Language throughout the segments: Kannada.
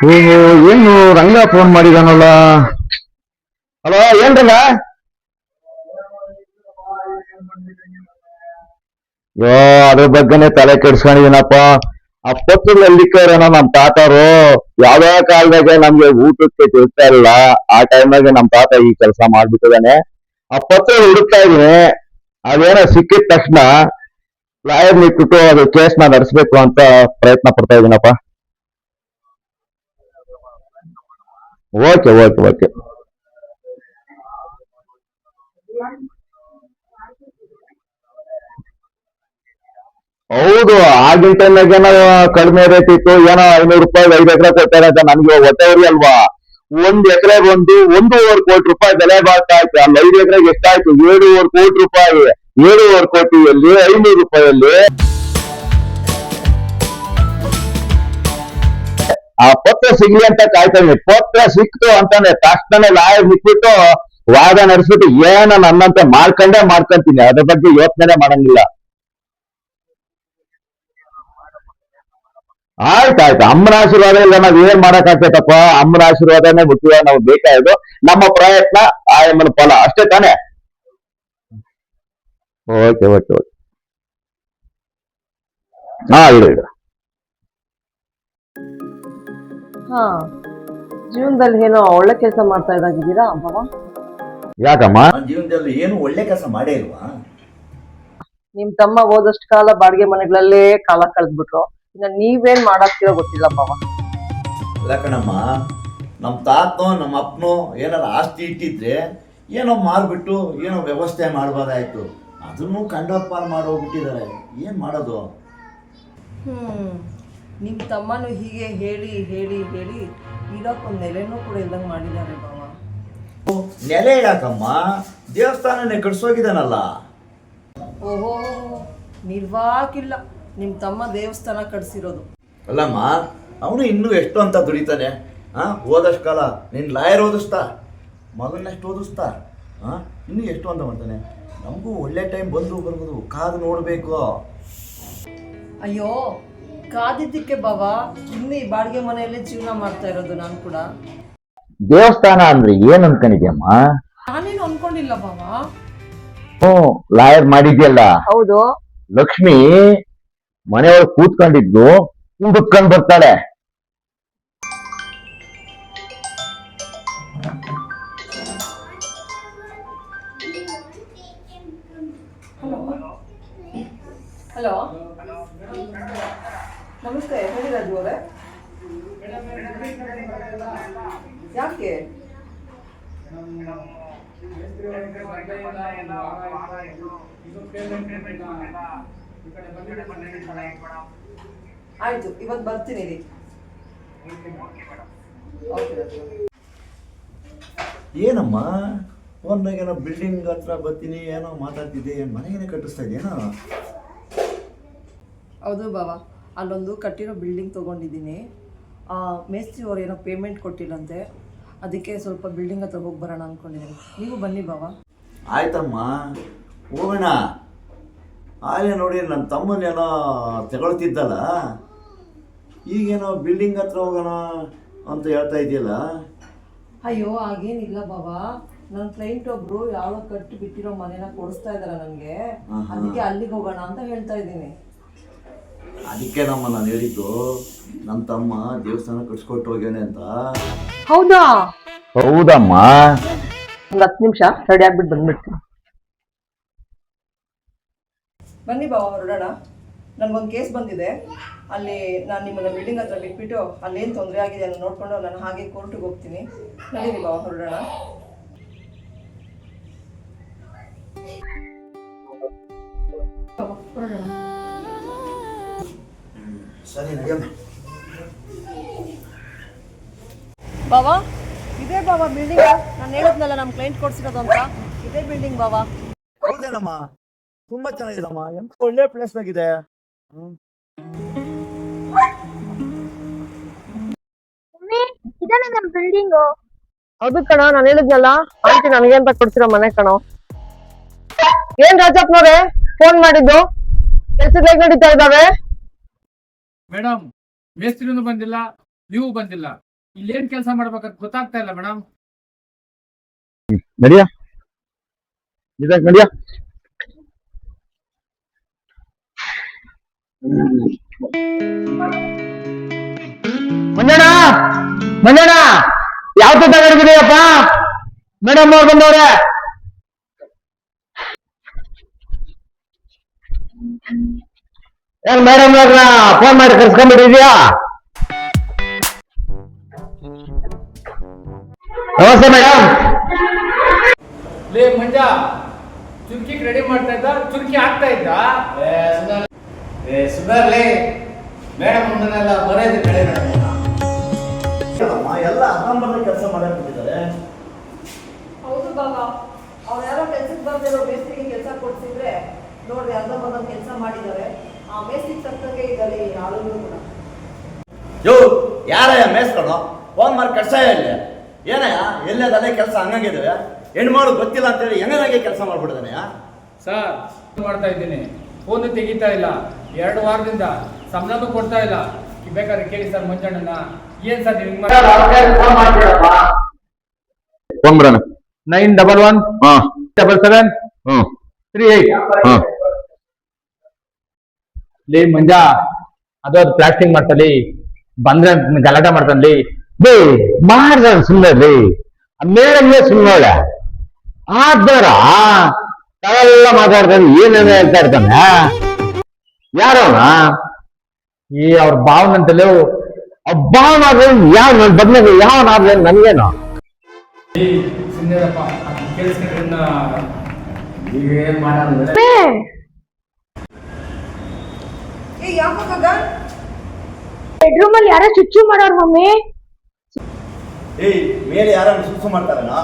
ಓಹೋ, ಏನು ರಂಗ ಫೋನ್ ಮಾಡಿದಾನಲ್ಲ. ಹಲೋ, ಏನ್ ರಂಗ? ಯೋ, ಅದ್ರ ಬಗ್ಗೆನೆ ತಲೆ ಕೆಡ್ಸ್ಕೊಂಡಿದೀನಪ್ಪ. ಆ ಪಕ್ಕದ ಹಳ್ಳಿಕಾರನ ನಮ್ ತಾತರು ಯಾವ್ಯಾವ ಕಾಲದಾಗ ನಮ್ಗೆ ಊಟಕ್ಕೆ ತಿಳ್ತಾ ಇಲ್ಲ. ಆ ಟೈಮ್ನಾಗೆ ನಮ್ ತಾತ ಈ ಕೆಲಸ ಮಾಡ್ಬಿಟ್ಟಿದಾನೆ. ಆ ಪತ್ರ ಹುಡುಕ್ತಾ ಇದೀನಿ. ಅದೇನೋ ಸಿಕ್ಕಿದ ತಕ್ಷಣ ಲಾಯರ್ ಇಟ್ಬಿಟ್ಟು ಅದು ಕೇಸ್ನ ನಡೆಸ್ಬೇಕು ಅಂತ ಪ್ರಯತ್ನ ಪಡ್ತಾ ಇದೀನಪ್ಪ. Okay okay okay. ಹೌದು, ಆಗಿನ ಟೈಮ್ನಾಗ ಏನೋ ಕಡಿಮೆ ರೇಟ್ ಇತ್ತು. ಏನೋ 500 ರೂಪಾಯಿ 5 ಎಕರೆ ಕೊಡ್ತಾರೆ ಅಂತ ನಮ್ಗೆ ಹೊಟ್ಟೆವರಿ ಅಲ್ವಾ. 1 ಎಕರೆಗೆ ಒಂದೂವರೆ ಕೋಟಿ ರೂಪಾಯಿ ಬೆಲೆ ಬಾಳ್ತಾ ಇತ್ತು. ಅಲ್ಲಿ 5 ಎಕರೆಗೆ ಎಷ್ಟಾಯ್ತು? 7.25 ಕೋಟಿ ರೂಪಾಯಿ. 7.25 ಕೋಟಿಯಲ್ಲಿ 500 ರೂಪಾಯಲ್ಲಿ ಆ ಪತ್ರ ಸಿಗ್ಲಿ ಅಂತ ಕಾಯ್ತಾ ಇದೀನಿ. ಪತ್ರ ಸಿಕ್ತು ಅಂತಾನೆ ತಕ್ಷಣ ಲಾಯರ್ ನಿಂತ್ಬಿಟ್ಟು ವಾದ ನಡೆಸ್ಬಿಟ್ಟು ಏನ ನನ್ನಂತೆ ಮಾಡ್ಕೊಂತೀನಿ. ಅದ್ರ ಬಗ್ಗೆ ಯೋಚನೆ ಮಾಡಂಗಿಲ್ಲ. ಆಯ್ತಾಯ್ತು, ಅಮ್ಮನ ಆಶೀರ್ವಾದ ಇಲ್ಲ ನಾವ್ ಏನ್ ಮಾಡಕ್ ಆಗ್ತೈತಪ್ಪ. ಅಮ್ಮನ ಆಶೀರ್ವಾದನೇ ಮುಖ್ಯ, ನಾವು ಬೇಕಾಯ್ತು. ನಮ್ಮ ಪ್ರಯತ್ನ ಆ ಅಮ್ಮನ ಫಲ ಅಷ್ಟೇ ತಾನೇ. Okay okay okay. ಹಾ, ಇಡು ಇಡು. ಹಾ, ಜೀವನದಲ್ಲಿ ಏನೋ ಒಳ್ಳೆ ಕೆಲಸ ಮಾಡ್ತಾ ಇದ್ದಾಗಿದ್ದೀರಾ ಬಾವ? ಯಾಕಮ್ಮ? ನನ್ನ ಜೀವನದಲ್ಲಿ ಏನು ಒಳ್ಳೆ ಕೆಲಸ ಮಾಡೇ ಇಲ್ವಾ? ನಿಮ್ ತಮ್ಮ ಹೋದಷ್ಟು ಕಾಲ ಬಾಡಿಗೆ ಮನೆಗಳಲ್ಲೇ ಕಾಲ ಕಳೆದ್ಬಿಟ್ರು. ಇನ್ನ ನೀವೇನ್ ಮಾಡಾಕ್ತಿರೋ ಗೊತ್ತಿಲ್ಲ ಬಾವ. ಅಲ್ಲ ಕಣಮ್ಮ, ನಮ್ಮ ತಾತನೋ ನಮ್ಮ ಅಪ್ಪನೋ ಏನಾರ ಆಸ್ತಿ ಇಟ್ಟಿದ್ರೆ ಏನೋ ಮಾರ್ಬಿಟ್ಟು ಏನೋ ವ್ಯವಸ್ಥೆ ಮಾಡ್ಬೋದಾಯ್ತು. ಅದನ್ನು ಕಂಡಪಾಲ್ ಮಾಡೋಗ್ಬಿಟ್ಟಿದ್ದಾರೆ. ಏನು ಮಾಡೋದು? ನಿಮ್ ತಮ್ಮನು ಹೀಗೆ ಹೇಳಿ ಹೇಳಿ ಹೇಳಿ ಇರೋಕ್ಕೊಂದು ನೆಲೆನೂ ಕೂಡ ಇಲ್ದಂಗೆ ಮಾಡಿದ್ದಾರೆ ಬಾವ. ನೆಲೆ ಇಡಾಕಮ್ಮ, ದೇವಸ್ಥಾನನೇ ಕಟ್ಸೋಗಿದ್ದಾನಲ್ಲ. ಓಹೋ, ನಿರ್ವಾಕಿಲ್ಲ ನಿಮ್ ತಮ್ಮ ದೇವಸ್ಥಾನ ಕಟ್ಸಿರೋದು. ಅಲ್ಲಮ್ಮ, ಅವನು ಇನ್ನೂ ಎಷ್ಟು ಅಂತ ದುಡಿತಾನೆ. ಓದಷ್ಟು ಕಾಲ ನಿನ್ನ ಲಾಯರ್ ಓದಿಸ್ತಾ, ಮಗನ್ನಷ್ಟು ಓದಿಸ್ತಾ, ಇನ್ನೂ ಎಷ್ಟು ಅಂತ ಮಾಡ್ತಾನೆ. ನಮಗೂ ಒಳ್ಳೆ ಟೈಮ್ ಬರ್ಬೋದು, ಕಾದು ನೋಡಬೇಕು. ಅಯ್ಯೋ, ಕಾದಿದ್ದಕ್ಕೆ ಬಾವ ಇನ್ನು ಈ ಬಾಡಿಗೆ ಮನೆಯಲ್ಲೇ ಜೀವನ ಮಾಡ್ತಾ ಇರೋದು ನಾನು ಕೂಡ. ದೇವಸ್ಥಾನ ಅಂದ್ರೆ ಏನ್ ಅನ್ಕೊಂಡಿದ್ಯಮ್ಮ? ನಾನೇನು ಅನ್ಕೊಂಡಿಲ್ಲ ಬಾವ. ಲಾಯರ್ ಮಾಡಿದ್ಯಲ್ಲ. ಹೌದು. ಲಕ್ಷ್ಮಿ ಮನೆಯೊಳಗೆ ಕೂತ್ಕೊಂಡಿದ್ದು ಹುಡುಕೊಂಡ್ ಬರ್ತಾಳೆ. ಹಲೋ, ನಮಸ್ತೆ. ಹೇಳಿ ರಾಜು ಅವರೇ, ಯಾಕೆ? ಆಯ್ತು, ಇವತ್ತು ಬರ್ತೀನಿ ರೀ. ಏನಮ್ಮ ಫೋನ್ನಾಗೇನೋ ಬಿಲ್ಡಿಂಗ್ ಹತ್ರ ಬರ್ತೀನಿ ಏನೋ ಮಾತಾಡ್ತಿದ್ದೆ, ಮನೆಗೇನೆ ಕಟ್ಟಿಸ್ತಾ ಇದೆಯೇನೋ? ಹೌದು ಬಾವ, ಅಲ್ಲೊಂದು ಕಟ್ಟಿರೋ ಬಿಲ್ಡಿಂಗ್ ತೊಗೊಂಡಿದ್ದೀನಿ. ಮೇಸ್ತ್ರಿ ಅವ್ರು ಏನೋ ಪೇಮೆಂಟ್ ಕೊಟ್ಟಿಲ್ಲಂತೆ. ಅದಕ್ಕೆ ಸ್ವಲ್ಪ ಬಿಲ್ಡಿಂಗ್ ಹತ್ರ ಹೋಗಿ ಬರೋಣ ಅಂದ್ಕೊಂಡಿದ್ದೀನಿ. ನೀವು ಬನ್ನಿ ಬಾವ. ಆಯ್ತಮ್ಮ, ಹೋಗೋಣ. ಆಗಲೇ ನೋಡಿ ನನ್ನ ತಮ್ಮನೇನೋ ತಗೊಳ್ತಿದ್ದಲ್ಲ, ಈಗೇನೋ ಬಿಲ್ಡಿಂಗ್ ಹತ್ರ ಹೋಗೋಣ ಅಂತ ಹೇಳ್ತಾ ಇದೆಯಲ್ಲ. ಅಯ್ಯೋ, ಹಾಗೇನಿಲ್ಲ ಬಾವ. ನನ್ನ ಕ್ಲೈಂಟ್ ಒಬ್ರು ಯಾವ ಕಟ್ಟಿ ಬಿಟ್ಟಿರೋ ಮನೇನ ಕೊಡಿಸ್ತಾ ಇದಾರೆ ನನಗೆ. ಅದಕ್ಕೆ ಅಲ್ಲಿಗೆ ಹೋಗೋಣ ಅಂತ ಹೇಳ್ತಾ ಇದ್ದೀನಿ. ಅದಕ್ಕೆ ನಾನು ಹೇಳಿದ್ದು, ನಮ್ಮ ತಮ್ಮ ದೇವಸ್ಥಾನ ಕಟ್ಸ್ಕೊಟ್ಟು ಹೋಗ್ಯಾನೆ ಅಂತ. ಹೌದಾ? ಹೌದಮ್ಮ. ಒಂದು 10 ನಿಮಿಷ ರೆಡಿ ಆಗ್ಬಿಟ್ಟು ಬಂದ್ಬಿಡ್ತೀನಿ. ಬನ್ನಿ ಬಾವ, ಹೊರಡೋಣ. ನನಗೊಂದು ಕೇಸ್ ಬಂದಿದೆ. ಅಲ್ಲಿ ನಾನು ನಿಮ್ಮನ್ನ ಬಿಲ್ಡಿಂಗ್ ಹತ್ರ ಬಿಟ್ಬಿಟ್ಟು ಅಲ್ಲೇನು ತೊಂದರೆ ಆಗಿದೆ ಅಂತ ನೋಡ್ಕೊಂಡು ನಾನು ಹಾಗೆ ಕೋರ್ಟಿಗೆ ಹೋಗ್ತೀನಿ. ನಡೀರಿ ಬಾವ, ಹೊರಡೋಣ. ಹೊರಡೋಣ. ಸರಿ, ನಡೆಯಮ್ಮ. ಬಾವ, ಇದೇ ಬಾವ ಬಿಲ್ಡಿಂಗ್. ನಾನು ಹೇಳಿದ್ನಲ್ಲ ನಮ್ಮ ಕ್ಲೈಂಟ್ ಕೊಡ್ಸಿರೋದು ಅಂತ. ಇದೇ ಬಿಲ್ಡಿಂಗ್ ಬಾವ. ಹೌದೇನಮ್ಮ? ತುಂಬಾ ಚೆನ್ನಾಗಿದಮ್ಮ, ಎಂತ ಒಳ್ಳೆ ಪ್ಲೇಸ್ ಆಗಿದೆ. ಇದನ್ನ ನಮ್ಮ ಬಿಲ್ಡಿಂಗು. ಹೌದು ಕಣ, ನಾನು ಹೇಳಿದ್ನಲ್ಲ ಆಂಟಿ ನನಗೆ ಅಂತ ಕೊಡ್ಸಿರೋ ಮನೆ ಕಣೋ. ಏನ್ ರಾಜಪ್ಪನವ್ರೆ ಫೋನ್ ಮಾಡಿದ್ದು? ಕೆಲ್ಸಗಳು ಹೇಗೆ ನಡೀತಾ ಇದ್ದಾವೆ? ಮೇಡಮ್, ಮೇಸ್ತ್ರಿನೂ ಬಂದಿಲ್ಲ, ನೀವು ಬಂದಿಲ್ಲ. ಇಲ್ಲೇನ್ ಕೆಲಸ ಮಾಡ್ಬೇಕಂತ ಗೊತ್ತಾಗ್ತಾ ಇಲ್ಲ ಮೇಡಮ್. ನಡಿಯ ನಡಿಯ. ಮಂಜಣ್ಣ ಮಂಜಣ್ಣ ಯಾವ ತಗೊಂಡಿದೀಯಪ್ಪ? ಮೇಡಮ್ ಅವ್ರು ಬಂದವ್ರೆ. ಏನ್ ಮೇಡಮ್ ಅವ್ರನ್ನ ಫೋನ್ ಮಾಡಿ ಕರ್ಸ್ಕೊಂಡ್ಬಿಟ್ಟಿದ್ಯಾ? ನಮಸ್ತೆ ಮೇಡಮ್. ಲೇ ಮಂಜ, ಚುರ್ಕಿ ರೆಡಿ ಮಾಡ್ತಾ ಇದ್ದ, ಚುರ್ಕಿ ಆಗ್ತಾ ಇದ್ದ. ಸುಧಾರ್ಲಿ ಮೇಡಮ್ ಮುಂದೆಲ್ಲ ಬರೆಯೋದು ಕಡೆ ಎಲ್ಲ ಅರ್ಧಂಬರ್ಧ ಕೆಲಸ ಮಾಡಕ್ಬಿಟ್ಟಿದ್ದಾರೆ. ಹೌದು ಬಾಬಾ, ಅವ್ರು ಯಾರೋ ಕೆಲ್ಸಕ್ಕೆ ಬರ್ದಿರೋ ಮೇಸ್ತ್ರಿಗೆ ಕೆಲಸ ಕೊಡ್ಸಿದ್ರೆ ನೋಡ್ರಿ ಅರ್ಧ ಕೆಲಸ ಮಾಡಿದ್ದಾರೆ. ಆ ಮೇಸ್ತ್ರಿಗೆ ತಕ್ಕಂಗೆ ಇದ್ದಾರೆ ಈ ಆಳುಗಳು ಕೂಡ. ಯೋ ಯಾರಯ್ಯ ಮೇಸ್ಕೊಂಡು ಫೋನ್ ಮಾಡಿ ಕಟ್ಸಾಯ ಇಲ್ಲಿ ಏನಯ್ಯ? ಎಲ್ಲೇ ಕೆಲಸ ಹಂಗಾಗಿದ್ದಾವೆ. ಹೆಣ್ಮಾಳು ಗೊತ್ತಿಲ್ಲ ಅಂತೇಳಿ ಹೆಂಗೆ ಕೆಲಸ ಮಾಡ್ಬಿಡ್ತಾನೆ. ಸರ್ ಮಾಡ್ತಾ ಇದ್ದೀನಿ, ಫೋನ್ ತೆಗಿತಾ ಇಲ್ಲ, 2 ವಾರದಿಂದ ಸಂಬಳನೂ ಕೊಡ್ತಾ ಇಲ್ಲ. ಬೇಕಾದ್ರೆ ಕೇಳಿ ಸರ್ ಮಂಜಣ್ಣನ. ಏನ್ ಸರ್ ನೀವು ಫೋನ್ ಬಿಡೋಣ. 911 77 38. ಲೇ ಮಂಜ, ಅದು ಪ್ಲಾಸ್ಟಿಂಗ್ ಮಾಡ್ತಲ್ಲಿ ಬಂದ್ರೆ ಗಲಾಟೆ ಮಾಡ್ತಾನಲ್ಲಿ. ಮಾಡ್ದ ಸುಮ್ಮನೆ ಮೇಡಮ್ನೇ ಸುಮ್ಮನೆ ಆದ್ರ ತಾವೆಲ್ಲ ಮಾತಾಡ್ತಾನೆ, ಏನೇನು ಹೇಳ್ತಾ ಇರ್ತಾನೆ. ಯಾರವನ ಈ ಅವ್ರ ಭಾವನಂತಲೂ ಭಾವನಾದ್ರೆ ಯಾವ ನನ್ ಬದ್ನಾಗ ಯಾವನಾದ್ರೆ ನನ್ಗೇನು? ಸುಂದರಪ್ಪ ಕೇಳಿಸ್ಕೊಂಡ್ರನ್ನ ಏನ್ ಮಾಡೋದು? ಏ ಯಾಕಾಗ ಬೆಡ್ರೂಮ್ ಅಲ್ಲಿ ಯಾರೋ ಚುಚ್ಚು ಮಾಡೋರು ಮಮ್ಮಿ. ಏಯ್ ಮೇಲೆ ಯಾರನ್ನು ಸುಸು ಮಾಡ್ತಾರನ?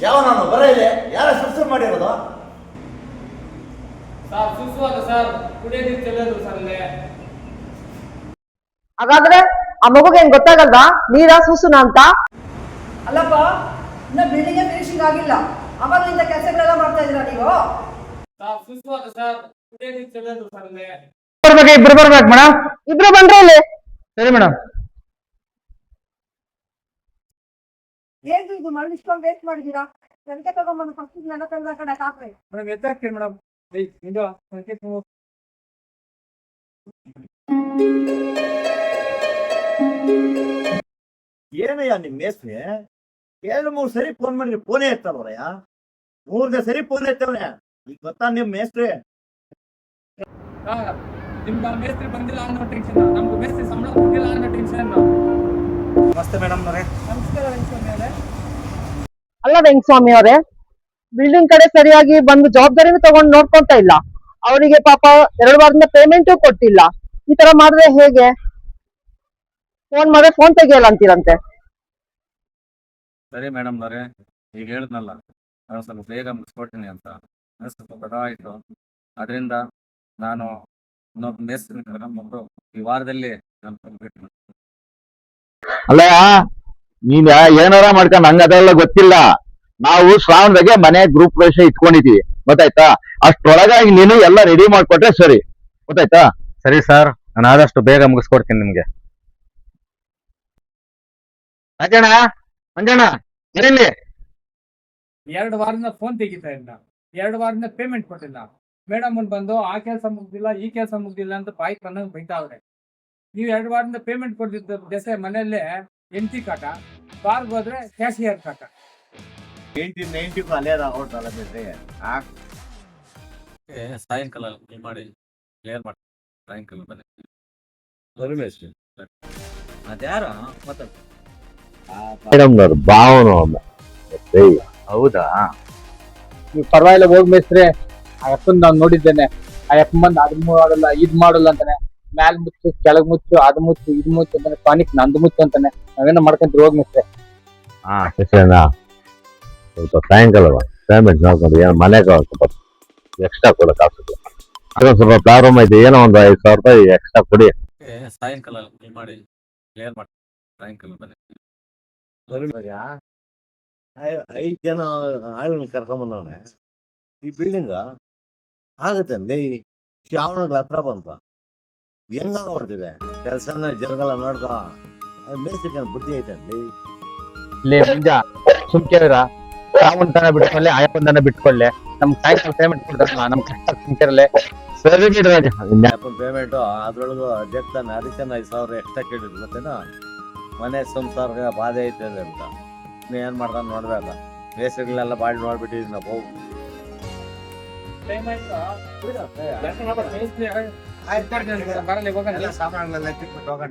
ಯಾವ ನಾನು ಬರ ಇದೆ ಯಾರ ಸುಸು ಮಾಡಿರೋದು? ಸರ್ ಸುಸುವಾಗ ಸರ್ ಕುಡಿಯೋದು ಚೆಲ್ಲೋದು ಸರ್ ಅಲ್ಲೇ. ಹಾಗಾದ್ರೆ ಆ ಮಗುಗೆ ಏನ್ ಗೊತ್ತಾಗಲ್ವಾ ನೀರ ಸೂಸುನ ಅಂತ? ಅಲ್ಲಪ್ಪ, ಇನ್ನ ಬಿಲ್ಡಿಂಗ್ ಫಿನಿಶಿಂಗ್ ಆಗಿಲ್ಲ, ಅವಾಗಲಿಂದ ಕೆಲಸಗಳೆಲ್ಲ ಮಾಡ್ತಾ ಇದ್ದೀರಾ ನೀವು? ಸರ್ ಸುಸುವಾಗ ಸರ್ ಕುಡಿಯೋದು ಚೆಲ್ಲೋದು ಸರ್ ಅಲ್ಲೇ. ಇಬ್ರು ಬರ್ಬೇಕು ಮೇಡಮ್. ಇಬ್ರು ಬಂದ್ರೆ ಇಲ್ಲಿ. ಸರಿ ಮೇಡಮ್. ಏನು ಇದು ಮರಳು ಇಷ್ಟೊಂದು ವೇಸ್ಟ್ ಮಾಡಿದ್ದೀರಾ? ಸಂಖ್ಯೆ ತಗೊಂಡ್ಬಂದು ಫಸ್ಟ್ ನನ್ನ ತಂದ ಕಡೆ ಹಾಕ್ರಿ. ಮೇಡಮ್ ಎತ್ತಾಕ್ತೀನಿ ಮೇಡಮ್. ನಿಂದು ಸಂಕೇತ ಏನಯ್ಯ ನಿಮ್ ಮೇಸ್ತ್ರಿ 2-3 ಸರಿ ಫೋನ್ ಮಾಡಿದ್ರೆ ಫೋನೇ ಎತ್ತಲ್ವರಯ್ಯ. 3ನೇ ಸರಿ ಫೋನ್ ಎತ್ತವನೆ. ಈಗ ಗೊತ್ತಾ ನಿಮ್ ಮೇಸ್ತ್ರಿ? ನಿಮ್ಗೆ ಮೇಸ್ತ್ರಿ ಬಂದಿಲ್ಲ ಅನ್ನೋ ಟೆನ್ಷನ್, ನಮ್ಗೆ ಮೇಸ್ತ್ರಿ ಸಂಬಳ ಕೊಟ್ಟಿಲ್ಲ ಅನ್ನೋ ಟೆನ್ಷನ್. ನಮಸ್ತೆ ಮೇಡಮ್ ಅವರೇ. ನಮಸ್ಕಾರ ವೆಂಕಟಸ್ವಾಮಿ ಅವರೇ. ಅಲ್ಲ ವೆಂಕಸ್ವಾಮಿ ಅವರೇ, ಬಿಲ್ಡಿಂಗ್ ಕಡೆ ಸರಿಯಾಗಿ ಬಂದು ಜವಾಬ್ದಾರಿನೂ ತಗೊಂಡು ನೋಡ್ಕೊಂತ ಇಲ್ಲ. ಅವರಿಗೆ ಪಾಪ 2 ವಾರದಿಂದ ಪೇಮೆಂಟು ಕೊಟ್ಟಿಲ್ಲ. ಈ ತರ ಮಾಡಿದ್ರೆ ಹೇಗೆ? ಫೋನ್ ಮಾಡಿದ್ರೆ ಫೋನ್ ತೆಗಿಯಲ್ಲ ಅಂತೀರಂತೆ. ಸರಿ ಮೇಡಮ್ ಅವರೇ, ಈಗ ಹೇಳಿದ್ನಲ್ಲ ನಾನು ಸ್ವಲ್ಪ ಬೇಗ ಮುಗಿಸ್ಕೊಡ್ತೀನಿ ಅಂತ. ನನಗೆ ಸ್ವಲ್ಪ ತಡ ಆಯಿತು, ಅದರಿಂದ ನಾನು ಇನ್ನೊಬ್ಬ ಮೇಸ್ತ್ರಿ ಕರ್ಕೊಂಡ್ಬಂದು ಈ ವಾರದಲ್ಲಿ ನಾನು ಕಂಪ್ಲೀಟ್ ಮಾಡ್ತೀನಿ. ಅಲ್ಲ ನೀನ್ ಏನಾರ ಮಾಡ್ಕೊಂಡು ನಂಗೆ ಅದೆಲ್ಲ ಗೊತ್ತಿಲ್ಲ. ನಾವು ಶ್ರಾವಣದಾಗೆ ಮನೆ ಗ್ರೂಪ್ ಪ್ರವೇಶ ಇಟ್ಕೊಂಡಿದೀವಿ, ಗೊತ್ತಾಯ್ತಾ? ಅಷ್ಟೊಳಗ ನೀನು ಎಲ್ಲ ರೆಡಿ ಮಾಡ್ಕೊಟ್ರೆ ಸರಿ, ಗೊತ್ತಾಯ್ತಾ? ಸರಿ ಸರ್, ನಾನು ಆದಷ್ಟು ಬೇಗ ಮುಗಿಸ್ಕೊಡ್ತೀನಿ ನಿಮ್ಗೆ. ಮಂಜಣ್ಣ ಮಂಜಣ್ಣ ಏನಿಲ್ಲ 2 ವಾರದಿಂದ ಫೋನ್ ತೆಗಿತಾ ಇಲ್ಲ, 2 ವಾರದಿಂದ ಪೇಮೆಂಟ್ ಕೊಟ್ಟಿಲ್ಲ. ಮೇಡಮ್ ಬಂದು ಆ ಕೆಲಸ ಮುಗ್ದಿಲ್ಲ ಈ ಕೆಲಸ ಮುಗ್ದಿಲ್ಲ ಅಂತ ಬಾಯಿ ಕಣ್ಣಂಗ್ ಬೈತಾವ್ರೆ. ನೀವು 2 ವಾರದಿಂದ ಪೇಮೆಂಟ್ ಕೊಡ್ತಿದ್ದ ದೆಸೆ ಮನೆಯಲ್ಲೇ ಎಂಟಿ ಕಾಟ, ಬಾರ್ಗೆ ಹೋದ್ರೆ ಕ್ಯಾಶಿಯರ್ ಕಾಟ. 90 ಅಲ್ಲೇ ಹೊರಟಲ್ಲ ಬೇಡ್ರಿ. ಸಾಯಂಕಾಲ ಮಾಡಿ ಕ್ಲಿಯರ್ ಮಾಡಿ ಸಾಯಂಕಾಲ ಬನ್ನಿ. ಅದ್ಯಾರ ಮಾತಾಡ ಮೇಡಮ್ನವ್ರು ಭಾವನು ಹೌದಾ? ನೀವು ಪರವಾಗಿಲ್ಲ ಹೋಗಿ ಮೇಸ್ತ್ರಿ. ಆ ಅಪ್ಪನ್ ನಾನು ನೋಡಿದ್ದೇನೆ. ಆ ಅಪ್ಪ ಬಂದು ಅದ್ ಮಾಡಲ್ಲ ಇದ್ ಮಾಡಲ್ಲ ಅಂತಾನೆ. ಮ್ಯಾಲ್ ಮುಚ್ಚು ಕೆಳಗ್ ಮುಚ್ಚು ಅದ್ ಮುಚ್ಚು ಇದ್ ಮುಚ್ಚು ಅಂತಾನೆ. ಟಾನಿಕ್ ನಂದು ಮುಚ್ಚು ಅಂತಾನೆ. ನಾವೇನೋ ಮಾಡ್ಕೊಂತೀವಿ ಹೋಗಿ ಮೇಸ್ತ್ರಿ. ಸ್ವಲ್ಪ ಸಾಯಂಕಾಲ ಪೇಮೆಂಟ್ ನೋಡ್ಕೊಂಡು ಏನು ಮನೆಗೆ ಸ್ವಲ್ಪ ಎಕ್ಸ್ಟ್ರಾ ಕೊಡಕ್ ಆಗ್ತದೆ. ಸ್ವಲ್ಪ ಪ್ರಾಬ್ಲಮ್ ಐತೆ, ಏನೋ ಒಂದು 5,000 ರೂಪಾಯಿ ಎಕ್ಸ್ಟ್ರಾ ಕೊಡಿ. ಸಾಯಂಕಾಲ ಮಾಡಿ ಕ್ಲಿಯರ್ ಮಾಡಿ ಸಾಯಂಕಾಲ ಬನ್ನಿ. 5 ಜನ ಆಳುಗಳನ್ನ ಕರ್ಕೊಂಬಂದವನೆ. ಈ ಬಿಲ್ಡಿಂಗ್ ಆಗುತ್ತೆ ಅಂದೆ ಶ್ರಾವಣಗಳ ಹತ್ರ ಬಂತ ಹೆಂಗ ಹೊಡ್ತಿದೆ ಕೆಲಸನ ಜರಗಲ್ಲ ನೋಡ್ಕೊ. ಮೇಸ್ತ್ರಿ ಬುದ್ಧಿ ಐತೆ ಅಲ್ಲಿ. ಲೇ ಮುಂಜ ಸುಮ್ಕೇರ ಸಾವನ್ ತನ ಬಿಟ್ಕೊಳ್ಳೆ ಆಯಪ್ಪನ್ ತನ ಬಿಟ್ಕೊಳ್ಳೆ ನಮ್ ಸಾಯಂಕಾಲ ಪೇಮೆಂಟ್ ಕೊಡ್ತಾರಲ್ಲ ನಮ್ ಕಷ್ಟ ಸುಮ್ಕಿರಲೆ. ಸರಿ ಬಿಡ್ರಿ ರಾಜ. ಪೇಮೆಂಟ್ ಅದ್ರೊಳಗೂ ಅಧ್ಯಕ್ಷ ಅದಕ್ಕೆ 5,000 ಎಕ್ಸ್ಟ್ರಾ ಕೇಳಿದ್ರು ಮತ್ತೇನೋ ಮನೆ ಸಂಸಾರ ಬಾಧೆ ಐತೆ ಅಂತ ಏನ್ ಮಾಡ್ತಾನೆ ನೋಡ್ಬೇಕ. ಬೇಸಿಗೆಲ್ಲ ಬಾಳ್ ನೋಡ್ಬಿಟ್ಟಿದೀವಿ ನಾವು. ಬರಲಿ ಹೋಗೋಣ ಸಾಮಾನುಗಳೆಲ್ಲ ಎತ್ತಿಟ್ಬಿಟ್ಟು ಹೋಗೋಣ.